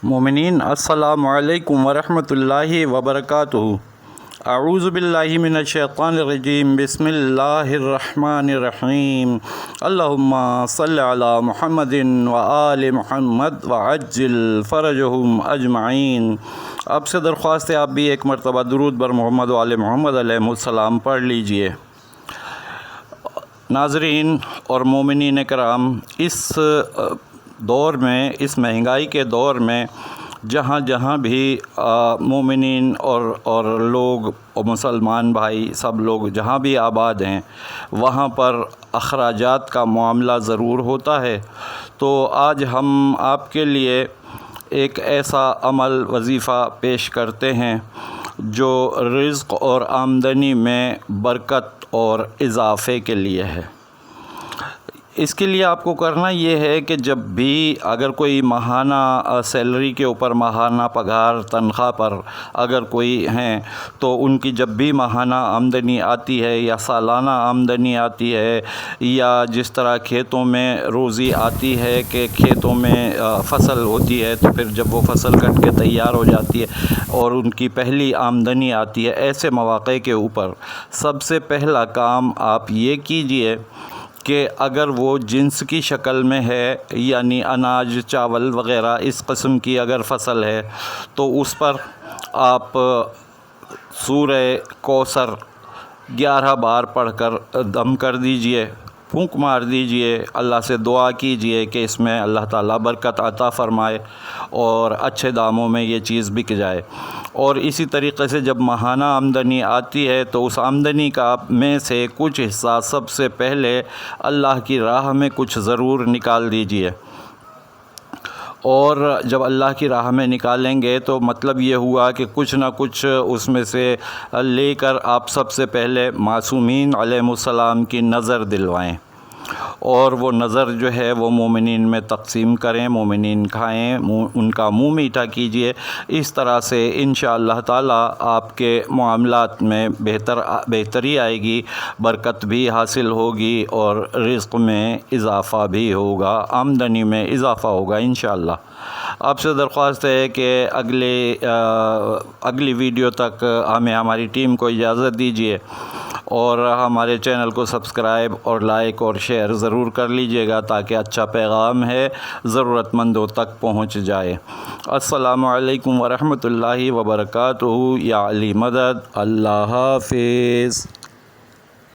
مومنین السلام علیکم ورحمۃ اللہ وبرکاتہ۔ اعوذ باللہ من الشیطان الرجیم، بسم اللہ الرحمن الرحیم۔ اللہم صلی علی محمد وآل محمد وعجل فرجہم اجمعین۔ اب سے درخواست ہے آپ بھی ایک مرتبہ درود بر محمد وآل محمد علیہ السلام پڑھ لیجئے۔ ناظرین اور مومنین کرام، اس دور میں، اس مہنگائی کے دور میں جہاں جہاں بھی مومنین اور لوگ اور مسلمان بھائی سب لوگ جہاں بھی آباد ہیں، وہاں پر اخراجات کا معاملہ ضرور ہوتا ہے۔ تو آج ہم آپ کے لیے ایک ایسا عمل وظیفہ پیش کرتے ہیں جو رزق اور آمدنی میں برکت اور اضافے کے لیے ہے۔ اس کے لیے آپ کو کرنا یہ ہے کہ جب بھی اگر کوئی ماہانہ سیلری کے اوپر، ماہانہ پگار تنخواہ پر اگر کوئی ہیں، تو ان کی جب بھی ماہانہ آمدنی آتی ہے یا سالانہ آمدنی آتی ہے، یا جس طرح کھیتوں میں روزی آتی ہے کہ کھیتوں میں فصل ہوتی ہے، تو پھر جب وہ فصل کٹ کے تیار ہو جاتی ہے اور ان کی پہلی آمدنی آتی ہے، ایسے مواقع کے اوپر سب سے پہلا کام آپ یہ کیجئے کہ اگر وہ جنس کی شکل میں ہے، یعنی اناج، چاول وغیرہ اس قسم کی اگر فصل ہے، تو اس پر آپ سورہ کوثر 11 بار پڑھ کر دم کر دیجئے، پھونک مار دیجئے، اللہ سے دعا کیجئے کہ اس میں اللہ تعالیٰ برکت عطا فرمائے اور اچھے داموں میں یہ چیز بک جائے۔ اور اسی طریقے سے جب ماہانہ آمدنی آتی ہے تو اس آمدنی کا میں سے کچھ حصہ سب سے پہلے اللہ کی راہ میں کچھ ضرور نکال دیجئے۔ اور جب اللہ کی راہ میں نکالیں گے تو مطلب یہ ہوا کہ کچھ نہ کچھ اس میں سے لے کر آپ سب سے پہلے معصومین علیہ السلام کی نظر دلوائیں، اور وہ نظر جو ہے وہ مومنین میں تقسیم کریں، مومنین کھائیں، ان کا منہ میٹھا کیجئے۔ اس طرح سے انشاءاللہ تعالی آپ کے معاملات میں بہتری آئے گی، برکت بھی حاصل ہوگی اور رزق میں اضافہ بھی ہوگا، آمدنی میں اضافہ ہوگا انشاءاللہ۔ آپ سے درخواست ہے کہ اگلی ویڈیو تک ہمیں ہماری ٹیم کو اجازت دیجیے، اور ہمارے چینل کو سبسکرائب اور لائک اور شیئر ضرور کر لیجئے گا تاکہ اچھا پیغام ہے ضرورت مندوں تک پہنچ جائے۔ السلام علیکم ورحمۃ اللہ وبرکاتہ۔ یا علی مدد۔ اللہ حافظ۔